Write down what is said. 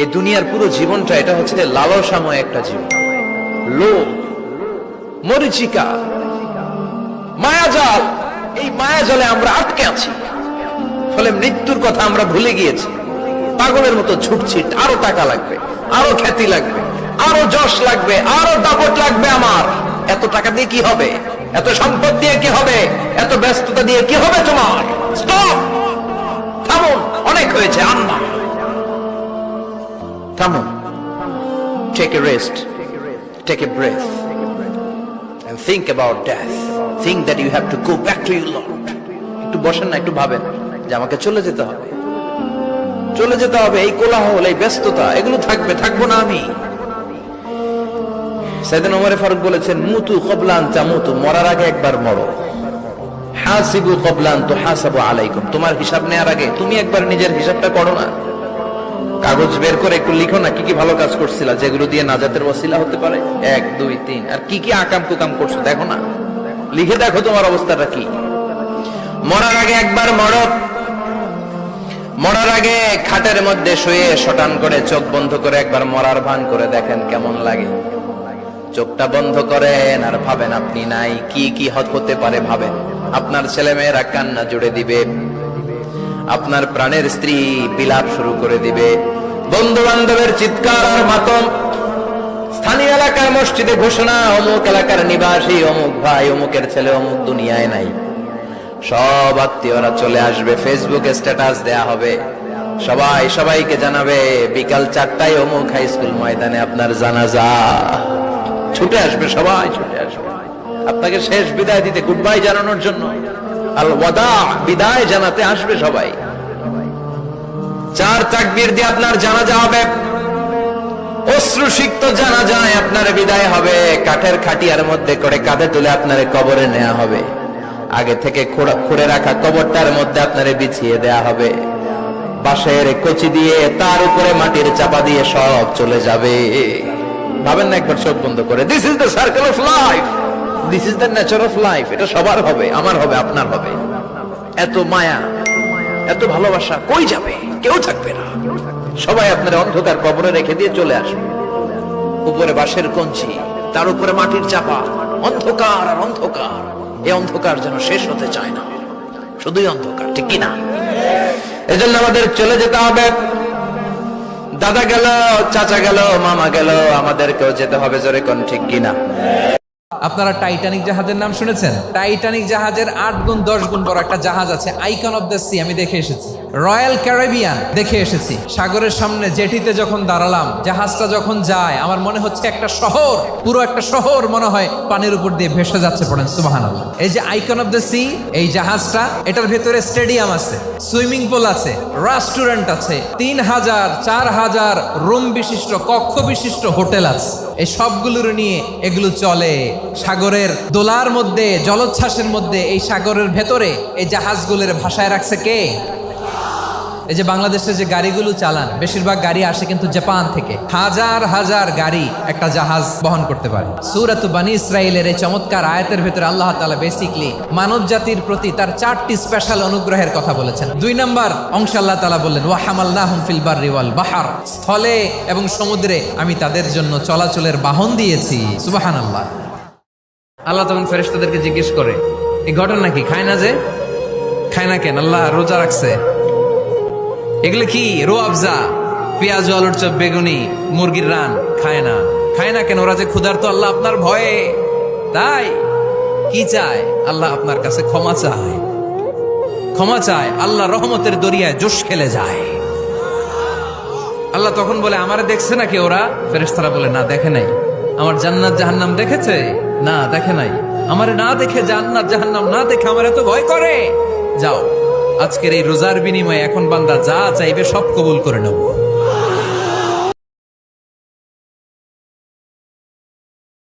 এই দুনিয়ার পুরো জীবনটা এটা হচ্ছে যে লালসাময় একটা জীবন, লোভ, মরিচিকা, মায়াজাল। এই মায়াজালে আমরা আটকে আছি, ফলে মৃত্যুর কথা আমরা ভুলে গিয়েছি। পাগলের মতো ছুটছি, আরো টাকা লাগবে, আরো খ্যাতি লাগবে, আরো যশ লাগবে, আরো দাপট লাগবে। আমার এত টাকা দিয়ে কি হবে? এত সম্পদ দিয়ে কি হবে? এত ব্যস্ততা দিয়ে কি হবে? তোমার স্টপ, থামুন, অনেক হয়েছে। আম্মা থামুন, take a rest, take a breath and think about death. Think that you have to go back to your Lord. একটু বসেন না, একটু ভাবেন যে আমাকে চলে যেতে হবে, চলে যেতে হবে। এই কোলাহল, এই ব্যস্ততা, এগুলো থাকবে, থাকবো না আমি। সাইয়েদনা ওমর ফারুক বলেছেন, মুতু ক্বাবলা আন তামুতু, মরার আগে একবার মরো। হাসিবু ক্বাবলা আন তুহাসাবু আলাইকুম, তোমার হিসাব নেওয়ার আগে তুমি একবার নিজের হিসাবটা করো না। কাগজ বের করে একটু লিখো না কি কি ভালো কাজ করছিলা, যেগুলো দিয়ে নাজাতের ওসিলা হতে পারে। 1 2 3, আর কি কি আকাম কুকাম করছো দেখো না, লিখে দেখো তোমার অবস্থাটা কি। মরার আগে একবার মরো। মরার আগে খাটের মধ্যে শুয়ে শটান করে চোখ বন্ধ করে একবার মরার ভান করে দেখেন কেমন লাগে। চোখটা বন্ধ করেন আর ভাবেন আপনি নাই, কি কি হতে পারে ভাবেন। আপনার ছেলে মেয়েরা কান্না জুড়ে দিবে, আপনার প্রাণের স্ত্রী বিলাপ শুরু করে দিবে, বন্ধু বান্ধবের চিৎকার আর মাতম, স্থানীয় এলাকার মসজিদে ঘোষণা, অমুক এলাকার নিবাসী অমুক ভাই অমুকের ছেলে অমুক দুনিয়ায় নাই। সব আত্মীয়রা চলে আসবে, ফেসবুকে স্ট্যাটাস দেয়া হবে, সবাই সবাইকে জানাবে বিকাল 4টায় অমুক হাই স্কুল ময়দানে আপনার জানাজা। ছুটে আসবে, সবাই ছুটে আসবে আপনাকে শেষ বিদায় দিতে, গুড বাই জানানোর জন্য, আল ওয়াদা, বিদায় জানাতে আসবে সবাই। 4 তাকবীর দিয়ে আপনার জানাজা হবে, অশ্রুসিক্ত জানাজায় আপনার বিদায় হবে। কাঠের খাটিয়ার মধ্যে করে কাঁধে তুলে আপনারে কবরে নেওয়া হবে। আগে থেকে খুঁড়ে রাখা কবরটার মধ্যে আপনারে বিছিয়ে দেয়া হবে। বাঁশের কচি দিয়ে তার উপরে মাটির চাপা দিয়ে সব চলে যাবে। ভাবেন না একবার চোখ বন্ধ করে, this is the circle of life, this is the nature of life. এটা সবার হবে, আমার হবে, আপনার হবে। এত মায়া, এত ভালোবাসা কই যাবে? কেউ থাকবে না, সবাই আপনার অন্ধকার কবরে রেখে দিয়ে চলে আসবে। উপরে বাঁশের কঞ্চি, তার উপরে মাটির চাপা, অন্ধকার আর অন্ধকার। এই অন্ধকার যেন শেষ হতে চায় না, শুধুই অন্ধকার, ঠিক কিনা? এজন্য আমাদের চলে যেতে হবে। দাদা গেল, চাচা গেল, মামা গেল, আমাদেরকেও যেতে হবে। জোরে কোন ঠিক কিনা? আপনারা টাইটানিক জাহাজের নাম শুনেছেন? টাইটানিক জাহাজের 8 গুণ 10 গুণ বড় একটা জাহাজ আছে, আইকন অফ দ্য সি, আমি দেখে এসেছি। রয়্যাল ক্যারিবিয়ান দেখে এসেছি। সাগরের সামনে জেটিতে যখন দাঁড়ালাম, জাহাজটা যখন যায়, আমার মনে হচ্ছে একটা শহর, পুরো একটা শহর মনে হয় পানির উপর দিয়ে ভেসে যাচ্ছে। পড়েন সুবহানাল্লাহ। এই যে আইকন অফ দ্য সি, এই জাহাজটা, এটার ভেতরে স্টেডিয়াম আছে, সুইমিং পুল আছে, রেস্টুরেন্ট আছে, 3000 4000 রুম বিশিষ্ট, কক্ষ বিশিষ্ট হোটেল আছে। এই সবগুলোর নিয়ে এগুলো চলে সাগরের দোলার মধ্যে, জলোচ্ছ্বাসের মধ্যে। এই সাগরের ভেতরে এই জাহাজগুলোর ভাষায় রাখছে কে? এই যে বাংলাদেশে যে গাড়িগুলো চালান, বেশিরভাগ গাড়ি আসে কিন্তু জাপান থেকে। হাজার হাজার গাড়ি একটা জাহাজ বহন করতে পারে। সূরাত বনী ইসরাঈলের এই চমৎকার আয়াতের ভেতরে আল্লাহ তাআলা বেসিক্যালি মানব জাতির প্রতি তার 4টি স্পেশাল অনুগ্রহের কথা বলেছেন। 2 নম্বর অংশে আল্লাহ তাআলা বললেন, ওয়া হামালনাহুম ফিল বাররি ওয়াল বাহর, স্থলে এবং সমুদ্রে আমি তাদের জন্য চলাচলের বাহন দিয়েছি। সুবহানাল্লাহ। আল্লাহ তখন ফেরেশতাদেরকে জিজ্ঞেস করে, এই ঘটনা কি? খায় না যে? খায় না কেন? আল্লাহ রোজা রাখছে। এগুলো কি? রোয়াবজা, পেঁয়াজ, আলুর চপ, বেগুনি, মুরগির রান। খায় না। খায় না কেন? ওরা যে ক্ষুধার্ত, আল্লাহ আপনার ভয়ে। তাই কি চায়? আল্লাহ আপনার কাছে ক্ষমা চায়, ক্ষমা চায়। আল্লাহ রহমতের দরিয়ায় জোশ খেলে যায়। আল্লাহ তখন বলে, আমারে দেখছে নাকি ওরা? ফেরেশতারা বলে, না দেখে নাই। আমার জান্নাত জাহান্নাম দেখেছে? না দেখে নাই। আমারে না দেখে, জান্নাত জাহান্নাম না দেখে আমার এত ভয় করে। যাও, আজকের এই রোজার বিনিময়ে এখন বান্দা যা চাইবে সব কবুল করে নেব।